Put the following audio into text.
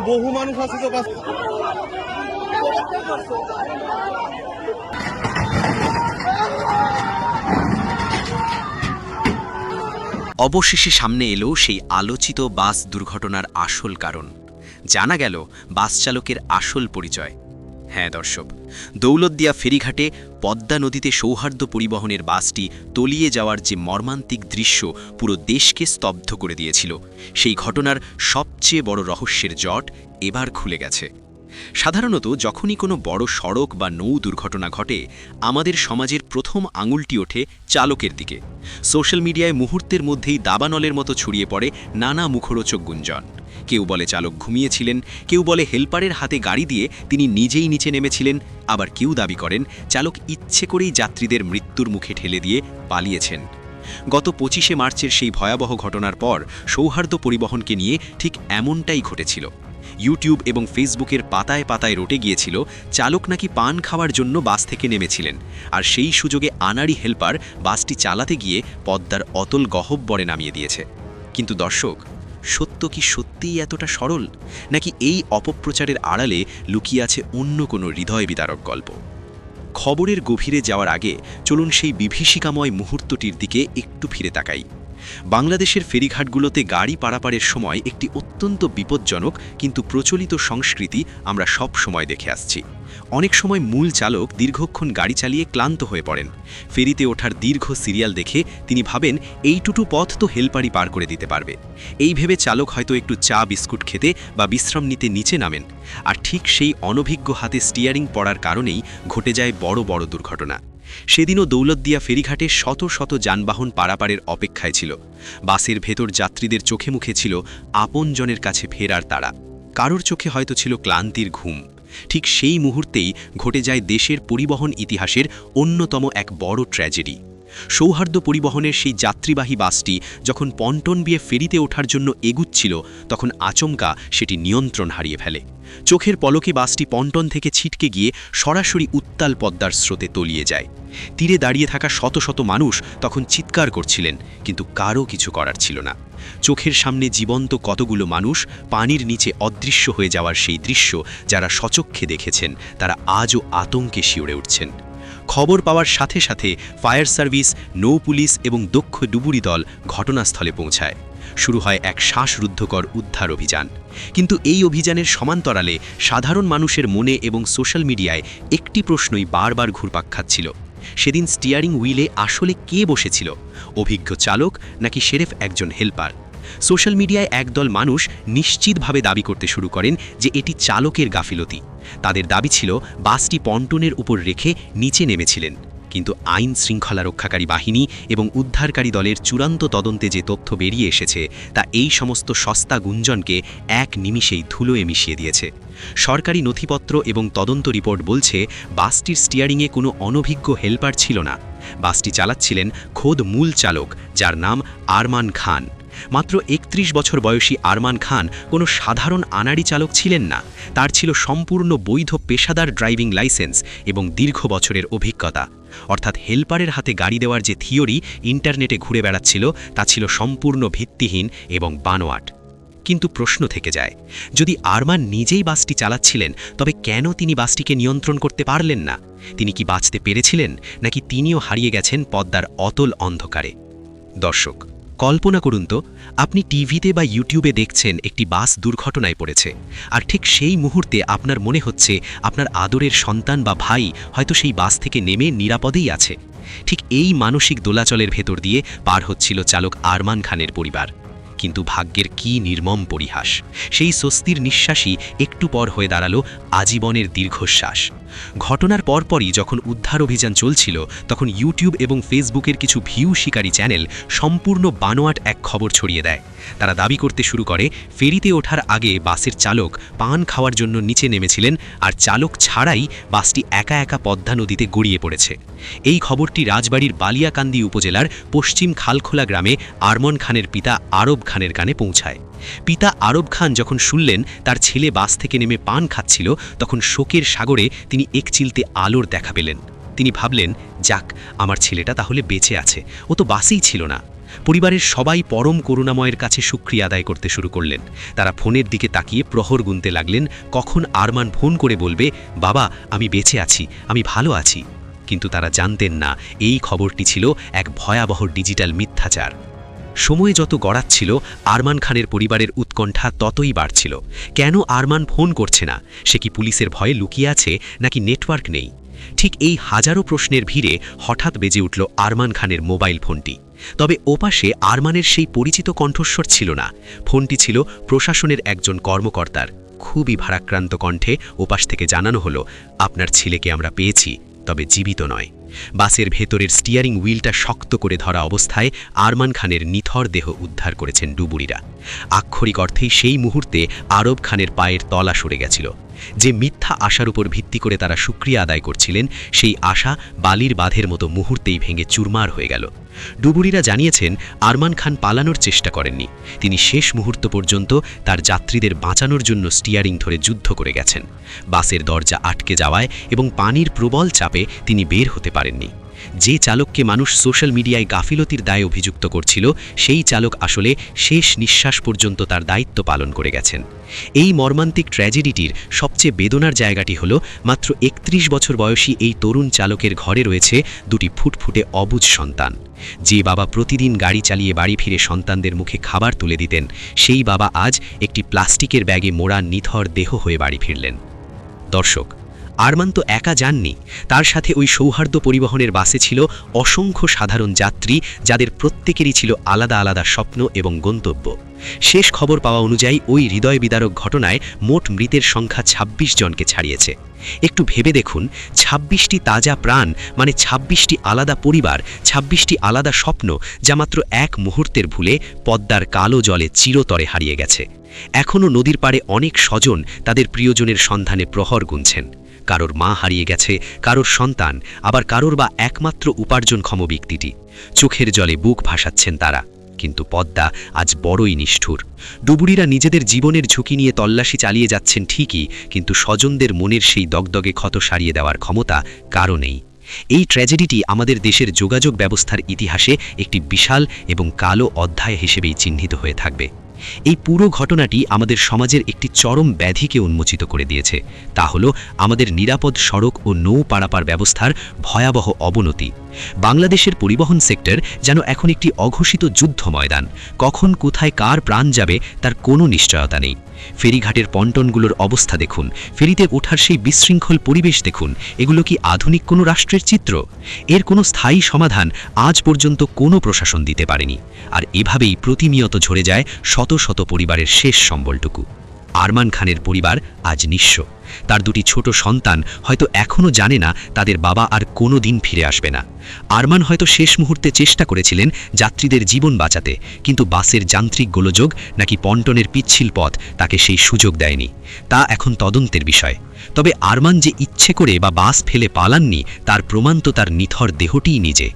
বহু মানুষ আছে তো বাস। অবশেষে সামনে এলো সেই আলোচিত বাস দুর্ঘটনার আসল কারণ। জানা গেল বাস চালকের আসল পরিচয়। হ্যাঁ দর্শক, দৌলতদিয়া ফেরিঘাটে পদ্মা নদীতে সৌহার্দ্য পরিবহনের বাসটি তলিয়ে যাওয়ার যে মর্মান্তিক দৃশ্য পুরো দেশকে স্তব্ধ করে দিয়েছিল, সেই ঘটনার সবচেয়ে বড় রহস্যের জট এবার খুলে গেছে। সাধারণত যখনই কোনো বড় সড়ক বা নৌ দুর্ঘটনা ঘটে, আমাদের সমাজের প্রথম আঙুলটি ওঠে চালকের দিকে। সোশ্যাল মিডিয়ায় মুহূর্তের মধ্যেই দাবানলের মতো ছড়িয়ে পড়ে নানা মুখরোচক গুঞ্জন। কেউ বলে চালক ঘুমিয়েছিলেন, কেউ বলে হেলপারের হাতে গাড়ি দিয়ে তিনি নিজেই নিচে নেমেছিলেন, আবার কেউ দাবি করেন চালক ইচ্ছে করেই যাত্রীদের মৃত্যুর মুখে ঠেলে দিয়ে পালিয়েছেন। গত 25শে মার্চের সেই ভয়াবহ ঘটনার পর সৌহার্দ্য পরিবহনকে নিয়ে ঠিক এমনটাই ঘটেছিল। ইউটিউব এবং ফেসবুকের পাতায় পাতায় রটে গিয়েছিল চালক নাকি পান খাওয়ার জন্য বাস থেকে নেমেছিলেন, আর সেই সুযোগে আনাড়ি হেলপার বাসটি চালাতে গিয়ে পদ্মার অতল গহ্বরে নামিয়ে দিয়েছে। কিন্তু দর্শক, সত্য কি সত্যিই এতটা সরল, নাকি এই অপপ্রচারের আড়ালে লুকিয়ে আছে অন্য কোনো হৃদয় বিদারক গল্প? খবরের গভীরে যাওয়ার আগে চলুন সেই বিভীষিকাময় মুহূর্তটির দিকে একটু ফিরে তাকাই। বাংলাদেশের ফেরিঘাটগুলোতে গাড়ি পারাপারের সময় একটি অত্যন্ত বিপজ্জনক কিন্তু প্রচলিত সংস্কৃতি আমরা সব সময় দেখে আসছি। অনেক সময় মূল চালক দীর্ঘক্ষণ গাড়ি চালিয়ে ক্লান্ত হয়ে পড়েন। ফেরিতে ওঠার দীর্ঘ সিরিয়াল দেখে তিনি ভাবেন এইটুকু পথ তো হেলপারই পার করে দিতে পারবে। এই ভেবে চালক হয়তো একটু চা বিস্কুট খেতে বা বিশ্রাম নিতে নিচে নামেন, আর ঠিক সেই অনভিজ্ঞ হাতে স্টিয়ারিং পড়ার কারণেই ঘটে যায় বড় বড় দুর্ঘটনা। সেদিনও দৌলতদিয়া ফেরিঘাটে শত শত যানবাহন পারাপারের অপেক্ষায় ছিল। বাসের ভেতর যাত্রীদের চোখে মুখে ছিল আপনজনের কাছে ফেরার তাড়া, কারোর চোখে হয়তো ছিল ক্লান্তির ঘুম। ঠিক সেই মুহূর্তেই ঘটে যায় দেশের পরিবহন ইতিহাসের অন্যতম এক বড় ট্র্যাজেডি। সৌহার্দ্য পরিবহনের সেই যাত্রীবাহী বাসটি যখন পন্টন বিয়ে ফেরিতে ওঠার জন্য এগুচ্ছিল, তখন আচমকা সেটি নিয়ন্ত্রণ হারিয়ে ফেলে। চোখের পলকে বাসটি পন্টন থেকে ছিটকে গিয়ে সরাসরি উত্তাল পদ্মার স্রোতে তলিয়ে যায়। তীরে দাঁড়িয়ে থাকা শত শত মানুষ তখন চিৎকার করছিলেন, কিন্তু কারও কিছু করার ছিল না। চোখের সামনে জীবন্ত কতগুলো মানুষ পানির নিচে অদৃশ্য হয়ে যাওয়ার সেই দৃশ্য যারা সচক্ষে দেখেছেন, তারা আজও আতঙ্কে শিউরে উঠছেন। খবর পাওয়ার সাথে সাথে ফায়ার সার্ভিস, নৌ পুলিশ এবং দক্ষ ডুবুরি দল ঘটনাস্থলে পৌঁছায়। শুরু হয় এক শ্বাসরুদ্ধকর উদ্ধার অভিযান। কিন্তু এই অভিযানের সমান্তরালে সাধারণ মানুষের মনে এবং সোশ্যাল মিডিয়ায় একটি প্রশ্নই বারবার ঘুরপাক খাচ্ছিল। সেদিন স্টিয়ারিং হুইলে আসলে কে বসেছিল? অভিজ্ঞ চালক নাকি সেরেফ একজন হেলপার? সোশ্যাল মিডিয়ায় একদল মানুষ নিশ্চিতভাবে দাবি করতে শুরু করেন যে এটি চালকের গাফিলতি। তাদের দাবি ছিল বাসটি পন্টনের উপর রেখে নিচে নেমেছিলেন। কিন্তু আইন শৃঙ্খলা রক্ষাকারী বাহিনী এবং উদ্ধারকারী দলের চূড়ান্ত তদন্তে যে তথ্য বেরিয়ে এসেছে, তা এই সমস্ত সস্তা গুঞ্জনকে এক নিমিষেই ধুলোয় মিশিয়ে দিয়েছে। সরকারি নথিপত্র এবং তদন্ত রিপোর্ট বলছে বাসটির স্টিয়ারিংয়ে কোনো অনভিজ্ঞ হেলপার ছিল না। বাসটি চালাচ্ছিলেন খোদ মূল চালক, যার নাম আরমান খান। মাত্র ৩১ বছর বয়সী আরমান খান কোনো সাধারণ আনাড়ি চালক ছিলেন না। তার ছিল সম্পূর্ণ বৈধ পেশাদার ড্রাইভিং লাইসেন্স এবং দীর্ঘ বছরের অভিজ্ঞতা। অর্থাৎ হেলপারের হাতে গাড়ি দেওয়ার যে থিওরি ইন্টারনেটে ঘুরে বেড়াচ্ছিল, তা ছিল সম্পূর্ণ ভিত্তিহীন এবং বানোয়াট। কিন্তু প্রশ্ন থেকে যায়, যদি আরমান নিজেই বাসটি চালাচ্ছিলেন, তবে কেন তিনি বাসটিকে নিয়ন্ত্রণ করতে পারলেন না? তিনি কি বাঁচতে পেরেছিলেন, নাকি তিনিও হারিয়ে গেছেন পদ্মার অতল অন্ধকারে? দর্শক, কল্পনা করুন তো, আপনি টিভিতে বা ইউটিউবে দেখছেন একটি বাস দুর্ঘটনায় পড়েছে, আর ঠিক সেই মুহূর্তে আপনার মনে হচ্ছে আপনার আদরের সন্তান বা ভাই হয়তো সেই বাস থেকে নেমে নিরাপদেই আছে। ঠিক এই মানসিক দোলাচলের ভেতর দিয়ে পার হচ্ছিল চালক আরমান খানের পরিবার। কিন্তু ভাগ্যের কি নির্মম পরিহাস! সেই স্বস্তির নিঃশ্বাসই একটু পর হয়ে দাঁড়ালো আজীবনের দীর্ঘশ্বাস। ঘটনার পরপরই যখন উদ্ধার অভিযান চলছিল, তখন ইউটিউব এবং ফেসবুকের কিছু ভিউ শিকারী চ্যানেল সম্পূর্ণ বানোয়াট এক খবর ছড়িয়ে দেয়। তারা দাবি করতে শুরু করে ফেরিতে ওঠার আগে বাসের চালক পান খাওয়ার জন্য নিচে নেমেছিলেন, আর চালক ছাড়াই বাসটি একা একা পদ্মা নদীতে গড়িয়ে পড়েছে। এই খবরটি রাজবাড়ীর বালিয়াকান্দি উপজেলার পশ্চিম খালখোলা গ্রামে আরমান খানের পিতা আরব খানের কানে পৌঁছায়। পিতা আরব খান যখন শুনলেন তার ছেলে বাস থেকে নেমে পান খাচ্ছিল, তখন শোকের সাগরে তিনি একচিলতে আলোর দেখা পেলেন। তিনি ভাবলেন, যাক, আমার ছেলেটা তাহলে বেঁচে আছে, ও তো বাসেই ছিল না। পরিবারের সবাই পরম করুণাময়ের কাছে শুকরিয়া আদায় করতে শুরু করলেন। তারা ফোনের দিকে তাকিয়ে প্রহর গুনতে লাগলেন, কখন আরমান ফোন করে বলবে, বাবা আমি বেঁচে আছি, আমি ভালো আছি। কিন্তু তারা জানতেন না এই খবরটি ছিল এক ভয়াবহ ডিজিটাল মিথ্যাচার। সময় যত গড়াচ্ছিল, আরমান খানের পরিবারের উৎকণ্ঠা ততই বাড়ছিল। কেন আরমান ফোন করছে না? সে কি পুলিশের ভয়ে লুকিয়ে আছে, নাকি নেটওয়ার্ক নেই? ঠিক এই হাজারো প্রশ্নের ভিড়ে হঠাৎ বেজে উঠল আরমান খানের মোবাইল ফোনটি। তবে ওপাশে আরমানের সেই পরিচিত কণ্ঠস্বর ছিল না। ফোনটি ছিল প্রশাসনের একজন কর্মকর্তার। খুবই ভারাক্রান্ত কণ্ঠে ওপাশ থেকে জানানো হলো, আপনার ছেলেকে আমরা পেয়েছি, তবে জীবিত নয়। বাসের ভেতরের স্টিয়ারিং হুইলটা শক্ত করে ধরা অবস্থায় আরমান খানের নিথর দেহ উদ্ধার করেছেন ডুবুরিরা। আক্ষরিক অর্থেই সেই মুহূর্তে আরব খানের পায়ের তলা সরে গেছিল। যে মিথ্যা আশার উপর ভিত্তি করে তারা শুকরিয়া আদায় করছিলেন, সেই আশা বালির বাঁধের মতো মুহূর্তেই ভেঙে চুরমার হয়ে গেল। ডুবুরিরা জানিয়েছেন, আরমান খান পালানোর চেষ্টা করেননি। তিনি শেষ মুহূর্ত পর্যন্ত তার যাত্রীদের বাঁচানোর জন্য স্টিয়ারিং ধরে যুদ্ধ করে গেছেন। বাসের দরজা আটকে যাওয়ায় এবং পানির প্রবল চাপে তিনি বের হতে পারেননি। যে চালককে মানুষ সোশ্যাল মিডিয়ায় গাফিলতির দায়ে অভিযুক্ত করছিল, সেই চালক আসলে শেষ নিঃশ্বাস পর্যন্ত তার দায়িত্ব পালন করে গেছেন। এই মর্মান্তিক ট্র্যাজেডিটির সবচেয়ে বেদনার জায়গাটি হলো, মাত্র ৩১ বছর বয়সী এই তরুণ চালকের ঘরে রয়েছে দুটি ফুটফুটে অবুঝ সন্তান। যে বাবা প্রতিদিন গাড়ি চালিয়ে বাড়ি ফিরে সন্তানদের মুখে খাবার তুলে দিতেন, সেই বাবা আজ একটি প্লাস্টিকের ব্যাগে মোড়া নিথর দেহ হয়ে বাড়ি ফিরলেন। দর্শক, আরমান তো একা যাননি। তার সাথে ওই সৌহার্দ্য পরিবহনের বাসে ছিল অসংখ্য সাধারণ যাত্রী, যাদের প্রত্যেকেরই ছিল আলাদা আলাদা স্বপ্ন এবং গন্তব্য। শেষ খবর পাওয়া অনুযায়ী ওই হৃদয় বিদারক ঘটনায় মোট মৃতের সংখ্যা ২৬ জনকে ছাড়িয়েছে। একটু ভেবে দেখুন, ২৬টি তাজা প্রাণ, মানে ২৬টি আলাদা পরিবার, ২৬টি আলাদা স্বপ্ন, যা মাত্র এক মুহূর্তের ভুলে পদ্মার কালো জলে চিরতরে হারিয়ে গেছে। এখনও নদীর পাড়ে অনেক স্বজন তাদের প্রিয়জনের সন্ধানে প্রহর গুনছেন। কারোর মা হারিয়ে গেছে, কারোর সন্তান, আবার কারোর বা একমাত্র উপার্জনক্ষম ব্যক্তিটি। চোখের জলে বুক ভাসাচ্ছেন তারা। কিন্তু পদ্মা আজ বড়ই নিষ্ঠুর। ডুবুরিরা নিজেদের জীবনের ঝুঁকি নিয়ে তল্লাশি চালিয়ে যাচ্ছেন ঠিকই, কিন্তু স্বজনদের মনের সেই দগদগে ক্ষত সারিয়ে দেওয়ার ক্ষমতা কারও নেই। এই ট্র্যাজেডিটি আমাদের দেশের যোগাযোগ ব্যবস্থার ইতিহাসে একটি বিশাল এবং কালো অধ্যায় হিসেবেই চিহ্নিত হয়ে থাকবে। এই পুরো ঘটনাটি আমাদের সমাজের একটি চরম ব্যাধিকে উন্মোচিত করে দিয়েছে। তা হলো আমাদের নিরাপদ সড়ক ও নৌ পারাপার ব্যবস্থার ভয়াবহ অবনতি। বাংলাদেশের পরিবহন সেক্টর যেন এখন একটি অঘোষিত যুদ্ধ ময়দান। কখন কোথায় কার প্রাণ যাবে তার কোনো নিশ্চয়তা নেই। ফেরিঘাটের পন্টনগুলোর অবস্থা দেখুন, ফেরিতে ওঠার সেই বিশৃঙ্খল পরিবেশ দেখুন। এগুলো কি আধুনিক কোনো রাষ্ট্রের চিত্র? এর কোনো স্থায়ী সমাধান আজ পর্যন্ত কোনো প্রশাসন দিতে পারেনি। আর এভাবেই প্রতিনিয়ত ঝরে যায় শত শত পরিবারের শেষ সম্বলটুকু। আরমান খানের পরিবার আজ নিঃস্ব। তার দুটি ছোট সন্তান হয়তো এখনও জানে না তাদের বাবা আর কোনো দিন ফিরে আসবে না। আরমান হয়তো শেষ মুহূর্তে চেষ্টা করেছিলেন যাত্রীদের জীবন বাঁচাতে, কিন্তু বাসের যান্ত্রিক গোলযোগ নাকি পন্টনের পিচ্ছিল পথ তাকে সেই সুযোগ দেয়নি। তা এখন তদন্তের বিষয়। তবে আরমান যে ইচ্ছে করে বা বাস ফেলে পালাননি, তার প্রমাণ তো তার নিথর দেহটিই নিজে।